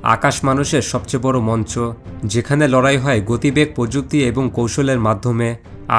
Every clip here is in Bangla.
আকাশ মানুষের সবচেয়ে বড় মঞ্চ, যেখানে লড়াই হয় গতিবেগ, প্রযুক্তি এবং কৌশলের মাধ্যমে।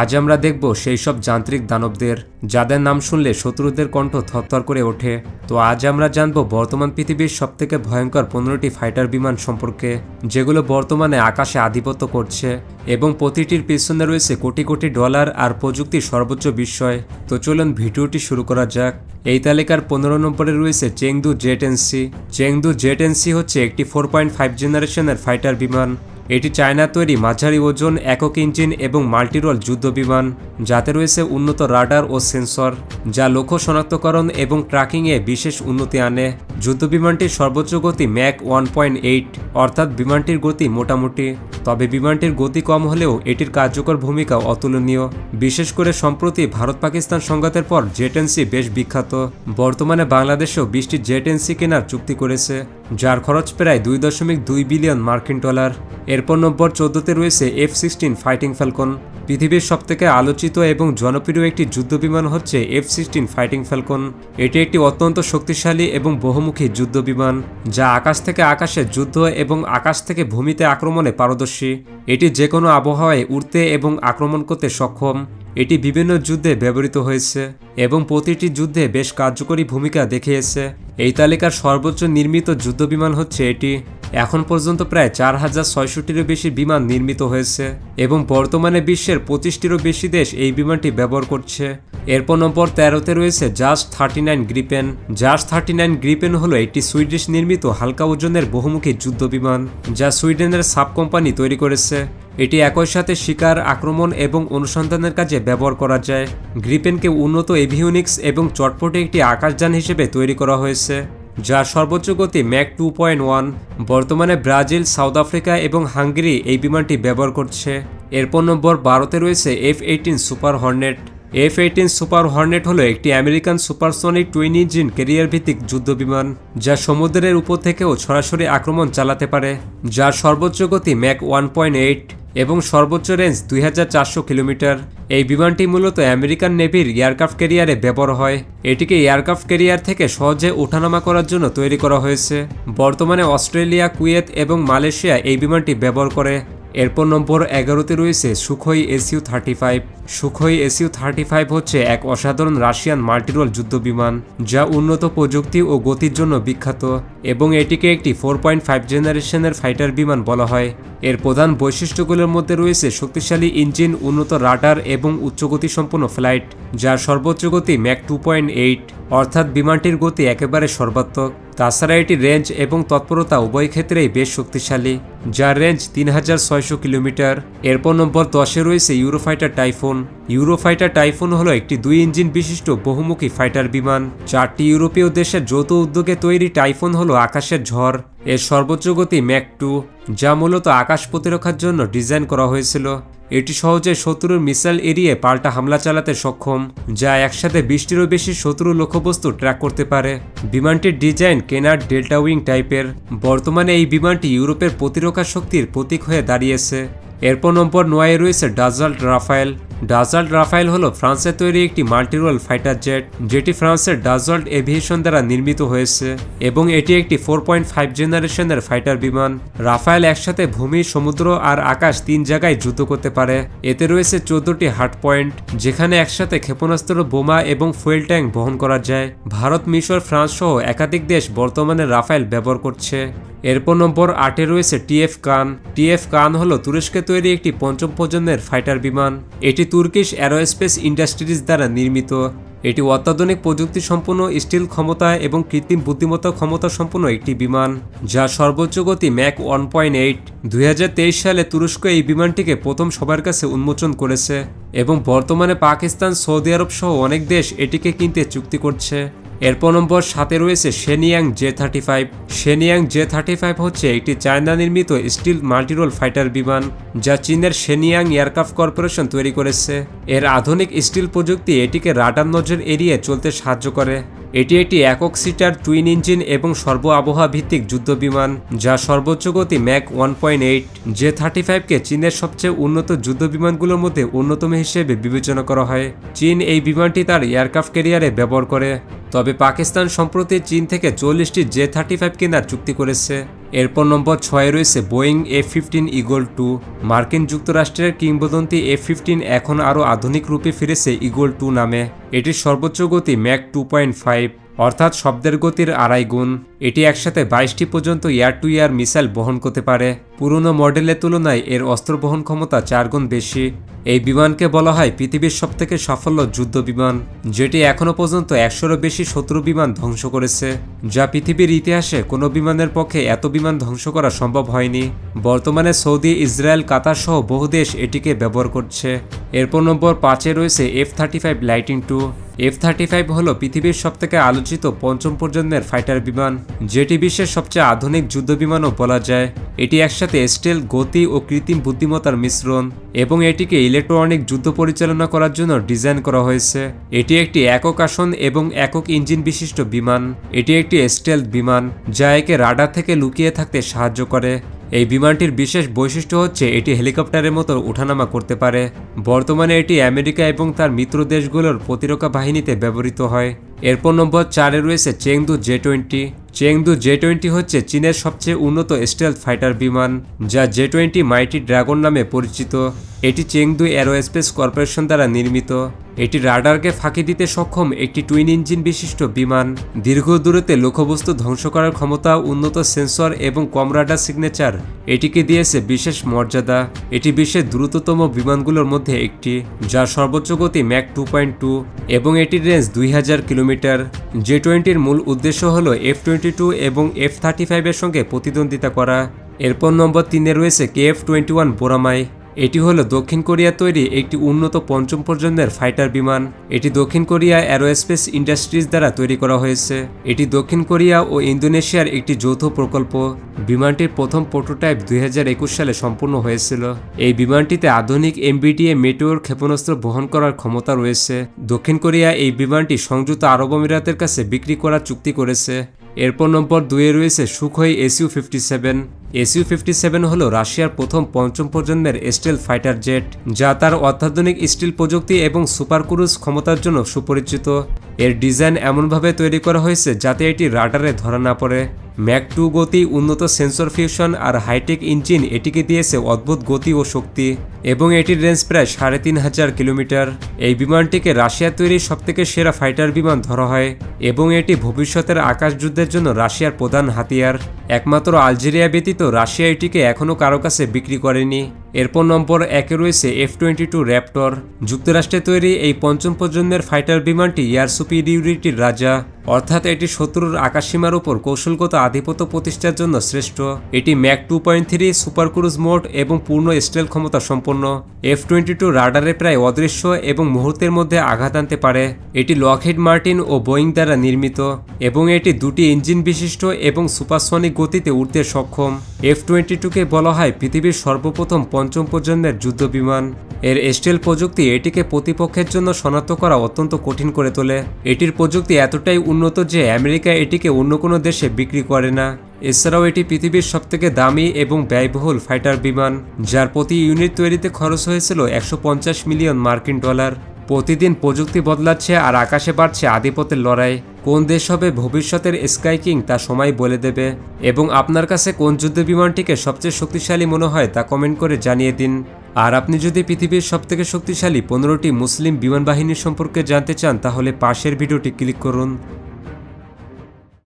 আজ আমরা দেখব সেই সব যান্ত্রিক দানবদের যাদের নাম শুনলে শত্রুদের কণ্ঠ থরথর করে ওঠে। তো আজ আমরা জানব বর্তমান পৃথিবীর সবথেকে ভয়ঙ্কর 15টি ফাইটার বিমান সম্পর্কে, যেগুলো বর্তমানে আকাশে আধিপত্য করছে এবং প্রতিটির পিছনে রয়েছে কোটি কোটি ডলার আর প্রযুক্তির সর্বোচ্চ বিস্ময়। তো চলুন ভিডিওটি শুরু করা যাক। এই তালিকার 15 নম্বরে রয়েছে চেংদু জেট-এনসি। চেংদু জেট-এনসি হচ্ছে একটি 4.5 জেনারেশনের ফাইটার বিমান। এটি চায়না তৈরি মাঝারি ওজন, একক ইঞ্জিন এবং মাল্টিরোল যুদ্ধ বিমান, যাতে রয়েছে উন্নত রাডার ও সেন্সর, যা লক্ষ্য শনাক্তকরণ এবং ট্র্যাকিংয়ে বিশেষ উন্নতি আনে। যুদ্ধ বিমানটির সর্বোচ্চ গতি ম্যাক 1.8, অর্থাৎ বিমানটির গতি মোটামুটি। তবে বিমানটির গতি কম হলেও এটির কার্যকর ভূমিকা অতুলনীয়। বিশেষ করে সম্প্রতি ভারত পাকিস্তান সংঘাতের পর জেট-এনসি বেশ বিখ্যাত। বর্তমানে বাংলাদেশেও 20টি জেট-এনসি কেনার চুক্তি করেছে, যার খরচ প্রায় 2.2 বিলিয়ন মার্কিন ডলার। এরপর নম্বর 14তে রয়েছে F-16 ফাইটিং ফ্যালকন। পৃথিবীর সবথেকে আলোচিত এবং জনপ্রিয় একটি যুদ্ধবিমান হচ্ছে F-16 ফাইটিং ফ্যালকন। এটি একটি অত্যন্ত শক্তিশালী এবং বহুমুখী যুদ্ধ বিমান, যা আকাশ থেকে আকাশে যুদ্ধ এবং আকাশ থেকে ভূমিতে আক্রমণে পারদর্শী। এটি যে কোনো আবহাওয়ায় উড়তে এবং আক্রমণ করতে সক্ষম। এটি বিভিন্ন যুদ্ধে ব্যবহৃত হয়েছে এবং প্রতিটি যুদ্ধে বেশ কার্যকরী ভূমিকা দেখিয়েছে। এই তালিকার সর্বোচ্চ নির্মিত যুদ্ধবিমান হচ্ছে এটি। এখন পর্যন্ত প্রায় 4600টিরও বেশি বিমান নির্মিত হয়েছে এবং বর্তমানে বিশ্বের 25টিরও বেশি দেশ এই বিমানটি ব্যবহার করছে। এরপর নম্বর 13তে রয়েছে জাস্ট 39 গ্রিপেন। জাস্ট 39 গ্রিপেন হলো একটি সুইডিশ নির্মিত হালকা ওজনের বহুমুখী যুদ্ধ বিমান, যা সুইডেনের সাব কোম্পানি তৈরি করেছে। এটি একই সাথে শিকার, আক্রমণ এবং অনুসন্ধানের কাজে ব্যবহার করা যায়। গ্রিপেনকে উন্নত এভিওনিক্স এবং চটপটে একটি আকাশযান হিসেবে তৈরি করা হয়েছে, যার সর্বোচ্চ গতি ম্যাক 2.1। বর্তমানে ব্রাজিল, সাউথ আফ্রিকা এবং হাঙ্গেরি এই বিমানটি ব্যবহার করছে। এরপর নম্বর 12তে রয়েছে F-18 super Hornet. F-18 super Hornet হলো একটি American supersonic twin engine career ভিত্তিক যুদ্ধ বিমান, যা সমুদ্রের উপর থেকেও সরাসরি আক্রমণ চালাতে পারে, যার সর্বোচ্চ গতি ম্যাক 1.8 এবং সর্বোচ্চ রেঞ্জ 2400 কিলোমিটার। এই বিমানটি মূলত আমেরিকান নেভির এয়ারক্রাফট ক্যারিয়ারে ব্যবহার হয়। এটিকে এয়ারক্রাফট ক্যারিয়ার থেকে সহজে ওঠানামা করার জন্য তৈরি করা হয়েছে। বর্তমানে অস্ট্রেলিয়া, কুয়েত এবং মালয়েশিয়া এই বিমানটি ব্যবহার করে। এরপর নম্বর 11তে রয়েছে সুখোই Su-35। সুখোই Su-35 হচ্ছে এক অসাধারণ রাশিয়ান মাল্টিরোল যুদ্ধ বিমান, যা উন্নত প্রযুক্তি ও গতির জন্য বিখ্যাত এবং এটিকে একটি 4.5 জেনারেশনের ফাইটার বিমান বলা হয়। এর প্রধান বৈশিষ্ট্যগুলোর মধ্যে রয়েছে শক্তিশালী ইঞ্জিন, উন্নত রাডার এবং উচ্চগতিসম্পন্ন ফ্লাইট, যার সর্বোচ্চ গতি ম্যাক 2.8, অর্থাৎ বিমানটির গতি একেবারে সর্বাত্মক। তাছাড়া এটি রেঞ্জ এবং তৎপরতা উভয় ক্ষেত্রেই বেশ শক্তিশালী, যার রেঞ্জ 3600 কিলোমিটার। এরপর নম্বর 10-এ রয়েছে ইউরোফাইটার টাইফুন। ইউরোফাইটার টাইফুন হলো একটি 2 ইঞ্জিন বিশিষ্ট বহুমুখী ফাইটার বিমান। 4টি ইউরোপীয় দেশের যৌথ উদ্যোগে তৈরি টাইফুন হলো আকাশের ঝড়। এর সর্বোচ্চ গতি ম্যাক 2, যা মূলত আকাশ প্রতিরক্ষার জন্য ডিজাইন করা হয়েছিল। এটি সহজে শত্রুর মিসাইল এড়িয়ে পাল্টা হামলা চালাতে সক্ষম, যা একসাথে 20টিরও বেশি শত্রু লক্ষ্যবস্তু ট্র্যাক করতে পারে। বিমানটির ডিজাইন কেনার্ড ডেল্টা উইং টাইপের। বর্তমানে এই বিমানটি ইউরোপের প্রতিরক্ষা শক্তির প্রতীক হয়ে দাঁড়িয়েছে। এরপর নম্বর 9-এ রয়েছে ডাসাল্ট রাফায়েল। ডাসাল্ট রাফায়েল হলো ফ্রান্সের তৈরি একটি মাল্টিরোল ফাইটার জেট, যেটি ফ্রান্সের ডাসাল্ট এভিয়েশন দ্বারা নির্মিত হয়েছে এবং এটি একটি 4.5 জেনারেশনের ফাইটার বিমান। রাফায়েল একসাথে ভূমি, সমুদ্র আর আকাশ 3 জায়গায় যুদ্ধ করতে পারে। এতে রয়েছে 14টি হার্ড পয়েন্ট, যেখানে একসাথে ক্ষেপণাস্ত্র, বোমা এবং ফুয়েল ট্যাঙ্ক বহন করা যায়। ভারত, মিশর, ফ্রান্স সহ একাধিক দেশ বর্তমানে রাফায়েল ব্যবহার করছে। এরপর নম্বর 8-এ রয়েছে টিএফ কান। টিএফ কান হলো তুরস্কে তৈরি একটি 5ম প্রজন্মের ফাইটার বিমান। এটি তুর্কিশ অ্যারোস্পেস ইন্ডাস্ট্রিজ দ্বারা নির্মিত। এটি অত্যাধুনিক প্রযুক্তি সম্পন্ন, স্টিল ক্ষমতা এবং কৃত্রিম বুদ্ধিমত্তা ক্ষমতা সম্পন্ন একটি বিমান, যার সর্বোচ্চ গতি ম্যাক 1.8। 2023 সালে তুরস্ক এই বিমানটিকে প্রথম সবার কাছে উন্মোচন করেছে এবং বর্তমানে পাকিস্তান, সৌদি আরব সহ অনেক দেশ এটিকে কিনতে চুক্তি করছে। এরপর নম্বর 7-এ রয়েছে শেনিয়াং জে-35। শেনিয়াং জে-35 হচ্ছে একটি চায়না নির্মিত স্টিল মাল্টিরোল ফাইটার বিমান, যা চীনের শেনিয়াং এয়ারক্রাফট কর্পোরেশন তৈরি করেছে। এর আধুনিক স্টিল প্রযুক্তি এটিকে রাডার নজর এড়িয়ে চলতে সাহায্য করে। এটি একটি একক সিটার টুইন ইঞ্জিন এবং সর্ব আবহাওয়া ভিত্তিক যুদ্ধ বিমান, যা সর্বোচ্চ গতি ম্যাক 1.8। জে-35কে চীনের সবচেয়ে উন্নত যুদ্ধ বিমানগুলোর মধ্যে অন্যতম হিসেবে বিবেচনা করা হয়। চীন এই বিমানটি তার এয়ারক্রাফট ক্যারিয়ারে ব্যবহার করে। তবে পাকিস্তান সম্প্রতি চীন থেকে 40টি জে-35 কেনার চুক্তি করেছে। এরপর নম্বর 6 রয়েছে বোয়িং F-15 ইগল 2। মার্কিন যুক্তরাষ্ট্রের কিংবদন্তি F-15 এখন আরও আধুনিক রূপে ফিরেছে ইগল 2 নামে। এটির সর্বোচ্চ গতি ম্যাক 2.5, অর্থাৎ শব্দের গতির 2.5 গুণ। এটি একসাথে 22টি পর্যন্ত এয়ার টু এয়ার মিসাইল বহন করতে পারে। পুরনো মডেলের তুলনায় এর অস্ত্র বহন ক্ষমতা 4 গুণ বেশি। এই বিমানকে বলা হয় পৃথিবীর সবথেকে সফল যুদ্ধ বিমান, যেটি এখনও পর্যন্ত 100-এরও বেশি শত্রু বিমান ধ্বংস করেছে, যা পৃথিবীর ইতিহাসে কোনো বিমানের পক্ষে এত বিমান ধ্বংস করা সম্ভব হয়নি। বর্তমানে সৌদি, ইসরায়েল, কাতার সহ বহু দেশ এটিকে ব্যবহার করছে। এরপর নম্বর 5-এ রয়েছে F-35 লাইটিং 2। F-35 হল পৃথিবীর সবথেকে আলোচিত পঞ্চম প্রজন্মের ফাইটার বিমান, যেটি বিশ্বের সবচেয়ে আধুনিক যুদ্ধ বিমানও বলা যায়। এটি একসাথে স্টেল, গতি ও কৃত্রিম বুদ্ধিমত্তার মিশ্রণ, এবং এটিকে ইলেকট্রনিক যুদ্ধ পরিচালনা করার জন্য ডিজাইন করা হয়েছে। এটি একটি একক আসন এবং একক ইঞ্জিন বিশিষ্ট বিমান। এটি একটি স্টেলথ বিমান, যা একে রাডার থেকে লুকিয়ে থাকতে সাহায্য করে। এই বিমানটির বিশেষ বৈশিষ্ট্য হচ্ছে এটি হেলিকপ্টারের মতো ওঠানামা করতে পারে। বর্তমানে এটি আমেরিকা এবং তার মিত্র দেশগুলোর প্রতিরক্ষা বাহিনীতে ব্যবহৃত হয়। এরপর নম্বর 4-এ রয়েছে চেংদু J-20। চেংদু J-20 হচ্ছে চীনের সবচেয়ে উন্নত স্টেলথ ফাইটার বিমান, যা J-20 মাইটি ড্রাগন নামে পরিচিত। এটি চেংদু এরোস্পেস কর্পোরেশন দ্বারা নির্মিত। এটি রাডারকে ফাঁকি দিতে সক্ষম একটি টুইন ইঞ্জিন বিশিষ্ট বিমান। দীর্ঘ দূরত্বে লক্ষ্যবস্তু ধ্বংস করার ক্ষমতা, উন্নত সেন্সর এবং কম রাডার সিগনেচার এটিকে দিয়েছে বিশেষ মর্যাদা। এটি বিশ্বের দ্রুততম বিমানগুলোর মধ্যে একটি, যার সর্বোচ্চ গতি ম্যাক 2.2 এবং এটির রেঞ্জ 2000 কিলোমিটার। J-20-র মূল উদ্দেশ্য হল F-22 এবং F-35-এর সঙ্গে প্রতিদ্বন্দ্বিতা করা। এরপর নম্বর 3-এ রয়েছে KF-21 বোরামাই। এটি হলো দক্ষিণ কোরিয়া তৈরি একটি উন্নত পঞ্চম প্রজন্মের ফাইটার বিমান। এটি দক্ষিণ কোরিয়া অ্যারোস্পেস ইন্ডাস্ট্রিজ দ্বারা তৈরি করা হয়েছে। এটি দক্ষিণ কোরিয়া ও ইন্দোনেশিয়ার একটি যৌথ প্রকল্প। বিমানটির প্রথম প্রোটোটাইপ 2021 সালে সম্পূর্ণ হয়েছিল। এই বিমানটিতে আধুনিক MBDA মেটেওর ক্ষেপণাস্ত্র বহন করার ক্ষমতা রয়েছে। দক্ষিণ কোরিয়া এই বিমানটি সংযুক্ত আরব আমিরাতের কাছে বিক্রি করার চুক্তি করেছে। এরপর নম্বর 2-এ রয়েছে সুখোই Su-57। Su-57 হল রাশিয়ার প্রথম পঞ্চম প্রজন্মের স্টিল ফাইটার জেট, যা তার অত্যাধুনিক স্টিল প্রযুক্তি এবং সুপার ক্রুজ ক্ষমতার জন্য সুপরিচিত। এর ডিজাইন এমনভাবে তৈরি করা হয়েছে যাতে এটি রাডারে ধরা না পড়ে। ম্যাক 2 গতি, উন্নত সেন্সর ফিউশন আর হাইটেক ইঞ্জিন এটিকে দিয়েছে অদ্ভুত গতি ও শক্তি, এবং এটির রেঞ্জ প্রায় 3500 কিলোমিটার। এই বিমানটিকে রাশিয়ার তৈরি সবথেকে সেরা ফাইটার বিমান ধরা হয়, এবং এটি ভবিষ্যতের আকাশ যুদ্ধের জন্য রাশিয়ার প্রধান হাতিয়ার। একমাত্র আলজেরিয়া ব্যতীত রাশিয়া এটিকে এখনও কারো কাছে বিক্রি করেনি। এরপর নম্বর 1-এ রয়েছে F-22 র্যাপটর। যুক্তরাষ্ট্রে তৈরি এই পঞ্চম প্রজন্মের ফাইটার বিমানটি এয়ার সুপিরিয়রিটির রাজা, অর্থাৎ এটি শত্রুর আকাশসীমার উপর কৌশলগত আধিপত্য প্রতিষ্ঠার জন্য শ্রেষ্ঠ। এটি ম্যাক 2.3 সুপার ক্রুজ মোড এবং পূর্ণ স্টেল ক্ষমতা সম্পন্ন। F-22 রাডারে প্রায় অদৃশ্য এবং মুহূর্তের মধ্যে আঘাত আনতে পারে। এটি লকহিড মার্টিন ও বোয়িং দ্বারা নির্মিত, এবং এটি 2টি ইঞ্জিন বিশিষ্ট এবং সুপারসনিক গতিতে উড়তে সক্ষম। F-22-কে বলা হয় পৃথিবীর সর্বপ্রথম পঞ্চম প্রজন্মের যুদ্ধ বিমান। এর স্টেল প্রযুক্তি এটিকে প্রতিপক্ষের জন্য শনাক্ত করা অত্যন্ত কঠিন করে তোলে। এটির প্রযুক্তি এতটাই উন্নত যে আমেরিকা এটিকে অন্য কোনো দেশে বিক্রি করে না। এছাড়াও এটি পৃথিবীর সবথেকে দামি এবং ব্যয়বহুল ফাইটার বিমান, যার প্রতি ইউনিট তৈরিতে খরচ হয়েছিল 150 মিলিয়ন মার্কিন ডলার। প্রতিদিন প্রযুক্তি বদলাচ্ছে আর আকাশে বাড়ছে আধিপত্যের লড়াই। কোন দেশ হবে ভবিষ্যতের স্কাই কিং তা সময় বলে দেবে। এবং আপনার কাছে কোন যুদ্ধ বিমানটিকে সবচেয়ে শক্তিশালী মনে হয় তা কমেন্ট করে জানিয়ে দিন। আর আপনি যদি পৃথিবীর সবথেকে শক্তিশালী 15টি মুসলিম বিমান বাহিনী সম্পর্কে জানতে চান, তাহলে পাশের ভিডিওটি ক্লিক করুন।